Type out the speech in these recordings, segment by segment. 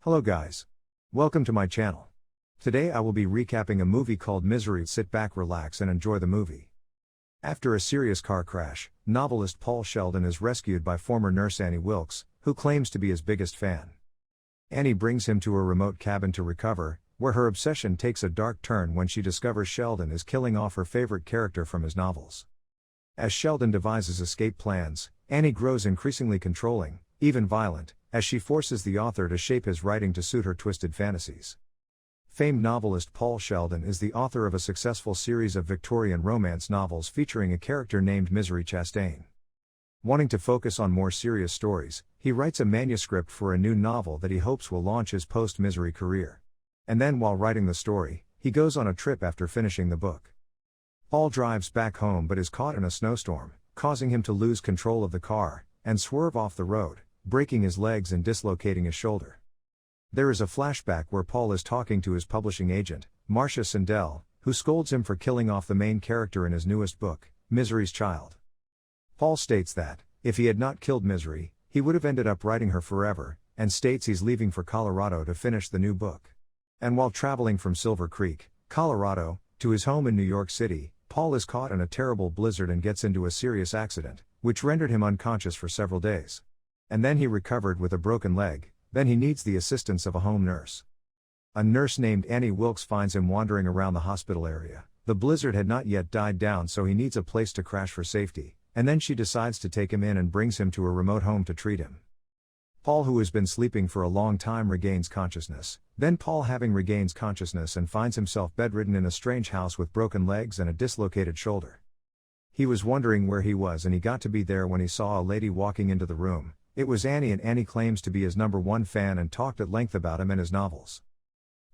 Hello guys. Welcome to my channel. Today I will be recapping a movie called Misery. Sit back, relax and enjoy the movie. After a serious car crash, novelist Paul Sheldon is rescued by former nurse Annie Wilkes, who claims to be his biggest fan. Annie brings him to a remote cabin to recover, where her obsession takes a dark turn when she discovers Sheldon is killing off her favorite character from his novels. As Sheldon devises escape plans, Annie grows increasingly controlling, even violent, as she forces the author to shape his writing to suit her twisted fantasies. Famed novelist Paul Sheldon is the author of a successful series of Victorian romance novels featuring a character named Misery Chastain. Wanting to focus on more serious stories, he writes a manuscript for a new novel that he hopes will launch his post-Misery career. And then while writing the story, he goes on a trip after finishing the book. Paul drives back home but is caught in a snowstorm, causing him to lose control of the car and swerve off the road, breaking his legs and dislocating his shoulder. There is a flashback where Paul is talking to his publishing agent, Marcia Sindel, who scolds him for killing off the main character in his newest book, Misery's Child. Paul states that, if he had not killed Misery, he would have ended up writing her forever, and states he's leaving for Colorado to finish the new book. And while traveling from Silver Creek, Colorado, to his home in New York City, Paul is caught in a terrible blizzard and gets into a serious accident, which rendered him unconscious for several days. And then he recovered with a broken leg. Then he needs the assistance of a home nurse. A nurse named Annie Wilkes finds him wandering around the hospital area. The blizzard had not yet died down, so he needs a place to crash for safety, and then she decides to take him in and brings him to a remote home to treat him. Paul, who has been sleeping for a long time, regains consciousness. Then Paul, having regains consciousness and finds himself bedridden in a strange house with broken legs and a dislocated shoulder. He was wondering where he was, and he got to be there when he saw a lady walking into the room. It was Annie, and Annie claims to be his #1 fan and talked at length about him and his novels.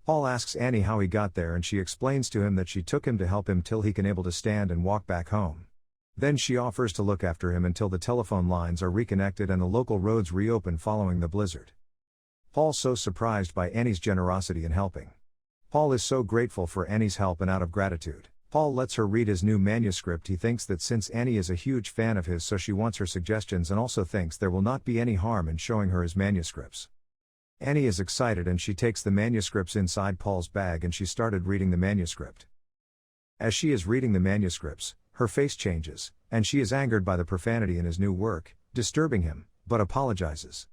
Paul asks Annie how he got there, and she explains to him that she took him to help him till he can able to stand and walk back home. Then she offers to look after him until the telephone lines are reconnected and the local roads reopen following the blizzard. Paul's so surprised by Annie's generosity in helping. Paul is so grateful for Annie's help, and out of gratitude, Paul lets her read his new manuscript. He thinks that since Annie is a huge fan of his, so she wants her suggestions, and also thinks there will not be any harm in showing her his manuscripts. Annie is excited and she takes the manuscripts inside Paul's bag and she started reading the manuscript. As she is reading the manuscripts, her face changes, and she is angered by the profanity in his new work, disturbing him, but apologizes.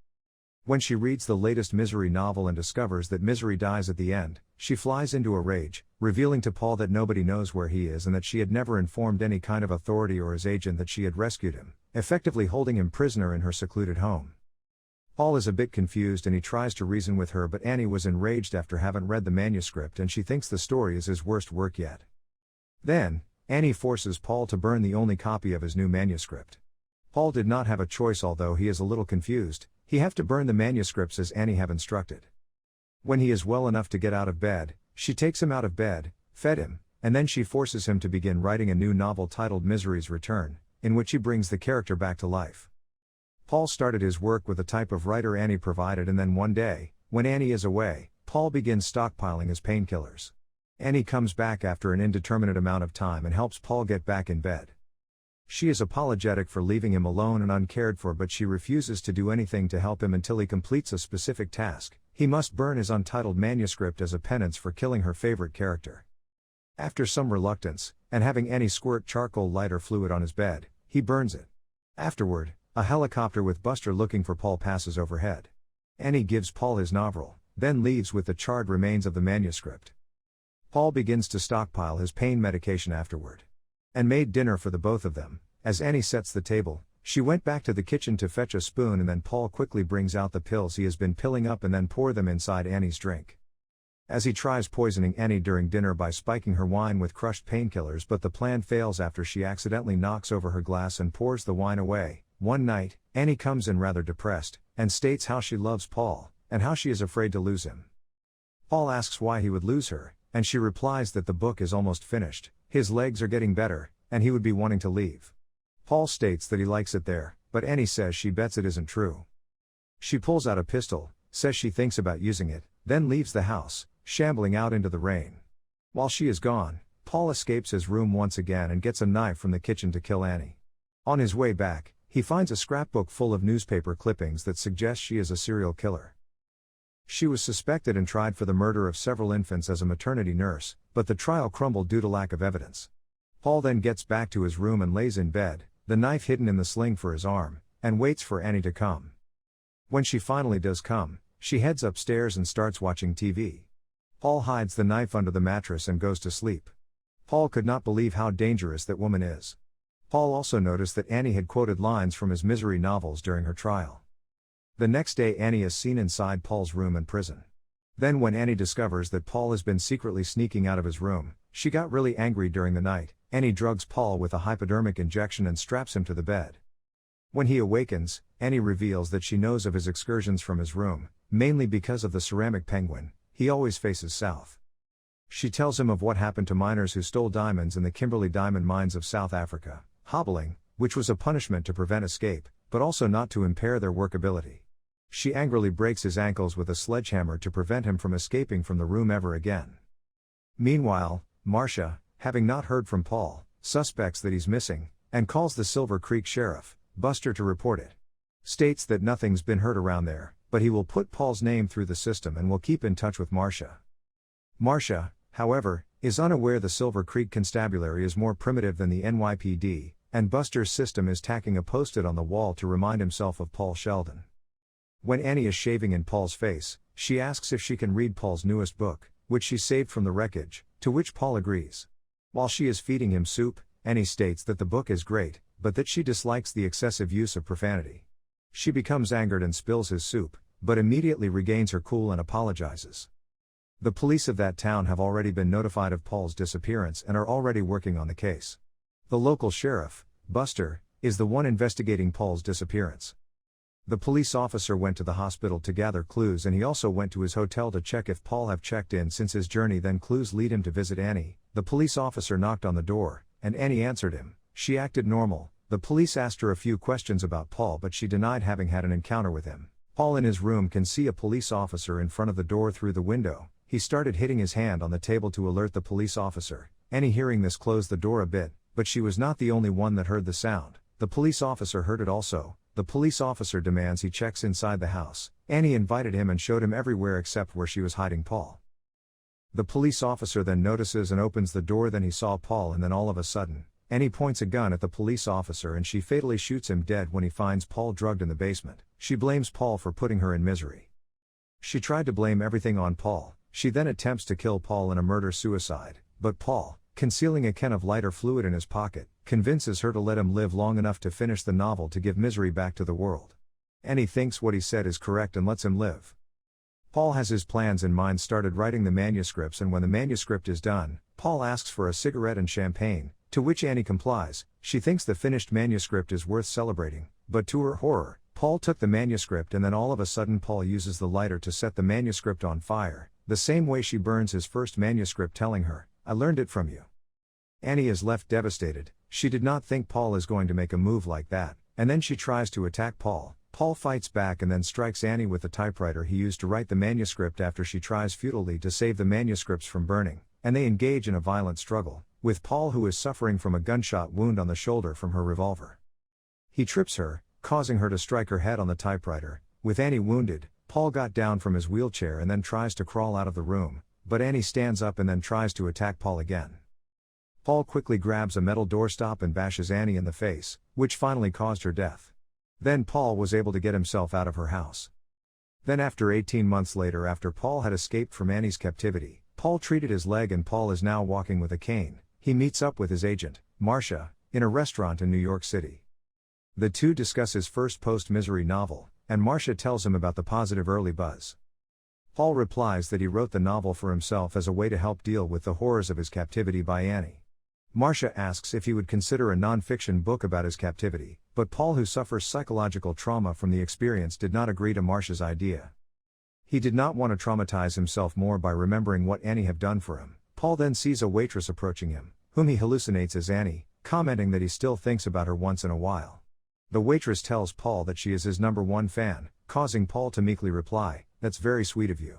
When she reads the latest Misery novel and discovers that Misery dies at the end, she flies into a rage, revealing to Paul that nobody knows where he is and that she had never informed any kind of authority or his agent that she had rescued him, effectively holding him prisoner in her secluded home. Paul is a bit confused and he tries to reason with her, but Annie was enraged after having read the manuscript and she thinks the story is his worst work yet. Then, Annie forces Paul to burn the only copy of his new manuscript. Paul did not have a choice, although he is a little confused. He have to burn the manuscripts as Annie have instructed. When he is well enough to get out of bed, she takes him out of bed, fed him, and then she forces him to begin writing a new novel titled Misery's Return, in which he brings the character back to life. Paul started his work with the type of writer Annie provided, and then one day, when Annie is away, Paul begins stockpiling his painkillers. Annie comes back after an indeterminate amount of time and helps Paul get back in bed. She is apologetic for leaving him alone and uncared for, but she refuses to do anything to help him until he completes a specific task. He must burn his untitled manuscript as a penance for killing her favorite character. After some reluctance, and having Annie squirt charcoal lighter fluid on his bed, he burns it. Afterward, a helicopter with Buster looking for Paul passes overhead. Annie gives Paul his novel, then leaves with the charred remains of the manuscript. Paul begins to stockpile his pain medication afterward. And made dinner for the both of them. As Annie sets the table, she went back to the kitchen to fetch a spoon, and then Paul quickly brings out the pills he has been pilling up and then pour them inside Annie's drink. As he tries poisoning Annie during dinner by spiking her wine with crushed painkillers, but the plan fails after she accidentally knocks over her glass and pours the wine away. One night, Annie comes in rather depressed, and states how she loves Paul, and how she is afraid to lose him. Paul asks why he would lose her, and she replies that the book is almost finished, his legs are getting better, and he would be wanting to leave. Paul states that he likes it there, but Annie says she bets it isn't true. She pulls out a pistol, says she thinks about using it, then leaves the house, shambling out into the rain. While she is gone, Paul escapes his room once again and gets a knife from the kitchen to kill Annie. On his way back, he finds a scrapbook full of newspaper clippings that suggest she is a serial killer. She was suspected and tried for the murder of several infants as a maternity nurse, but the trial crumbled due to lack of evidence. Paul then gets back to his room and lays in bed, the knife hidden in the sling for his arm, and waits for Annie to come. When she finally does come, she heads upstairs and starts watching TV. Paul hides the knife under the mattress and goes to sleep. Paul could not believe how dangerous that woman is. Paul also noticed that Annie had quoted lines from his misery novels during her trial. The next day Annie is seen inside Paul's room in prison. Then when Annie discovers that Paul has been secretly sneaking out of his room, she got really angry during the night. Annie drugs Paul with a hypodermic injection and straps him to the bed. When he awakens, Annie reveals that she knows of his excursions from his room, mainly because of the ceramic penguin. He always faces south. She tells him of what happened to miners who stole diamonds in the Kimberley diamond mines of South Africa, hobbling, which was a punishment to prevent escape, but also not to impair their workability. She angrily breaks his ankles with a sledgehammer to prevent him from escaping from the room ever again. Meanwhile, Marcia, having not heard from Paul, suspects that he's missing, and calls the Silver Creek sheriff, Buster, to report it. States that nothing's been heard around there, but he will put Paul's name through the system and will keep in touch with Marcia. Marcia, however, is unaware the Silver Creek Constabulary is more primitive than the NYPD, and Buster's system is tacking a post-it on the wall to remind himself of Paul Sheldon. When Annie is shaving in Paul's face, she asks if she can read Paul's newest book, which she saved from the wreckage, to which Paul agrees. While she is feeding him soup, Annie states that the book is great, but that she dislikes the excessive use of profanity. She becomes angered and spills his soup, but immediately regains her cool and apologizes. The police of that town have already been notified of Paul's disappearance and are already working on the case. The local sheriff, Buster, is the one investigating Paul's disappearance. The police officer went to the hospital to gather clues, and he also went to his hotel to check if Paul have checked in since his journey. Then clues lead him to visit Annie. The police officer knocked on the door, and Annie answered him. She acted normal. The police asked her a few questions about Paul, but she denied having had an encounter with him. Paul in his room can see a police officer in front of the door through the window. He started hitting his hand on the table to alert the police officer. Annie, hearing this, closed the door a bit, but she was not the only one that heard the sound. The police officer heard it also. The police officer demands he checks inside the house. Annie invited him and showed him everywhere except where she was hiding Paul. The police officer then notices and opens the door. Then he saw Paul, and then all of a sudden, Annie points a gun at the police officer and she fatally shoots him dead when he finds Paul drugged in the basement. She blames Paul for putting her in misery. She tried to blame everything on Paul. She then attempts to kill Paul in a murder-suicide, but Paul, concealing a can of lighter fluid in his pocket, convinces her to let him live long enough to finish the novel to give misery back to the world. Annie thinks what he said is correct and lets him live. Paul has his plans in mind, started writing the manuscripts, and when the manuscript is done, Paul asks for a cigarette and champagne, to which Annie complies. She thinks the finished manuscript is worth celebrating, but to her horror, Paul took the manuscript, and then all of a sudden Paul uses the lighter to set the manuscript on fire, the same way she burns his first manuscript, telling her, "I learned it from you." Annie is left devastated. She did not think Paul is going to make a move like that, and then she tries to attack Paul. Paul fights back and then strikes Annie with the typewriter he used to write the manuscript after she tries futilely to save the manuscripts from burning, and they engage in a violent struggle, with Paul, who is suffering from a gunshot wound on the shoulder from her revolver. He trips her, causing her to strike her head on the typewriter. With Annie wounded, Paul got down from his wheelchair and then tries to crawl out of the room, but Annie stands up and then tries to attack Paul again. Paul quickly grabs a metal doorstop and bashes Annie in the face, which finally caused her death. Then Paul was able to get himself out of her house. Then after 18 months later, after Paul had escaped from Annie's captivity, Paul treated his leg and Paul is now walking with a cane. He meets up with his agent, Marcia, in a restaurant in New York City. The two discuss his first post-misery novel, and Marcia tells him about the positive early buzz. Paul replies that he wrote the novel for himself as a way to help deal with the horrors of his captivity by Annie. Marcia asks if he would consider a non-fiction book about his captivity, but Paul, who suffers psychological trauma from the experience, did not agree to Marcia's idea. He did not want to traumatize himself more by remembering what Annie had done for him. Paul then sees a waitress approaching him, whom he hallucinates as Annie, commenting that he still thinks about her once in a while. The waitress tells Paul that she is his #1 fan, causing Paul to meekly reply, "That's very sweet of you."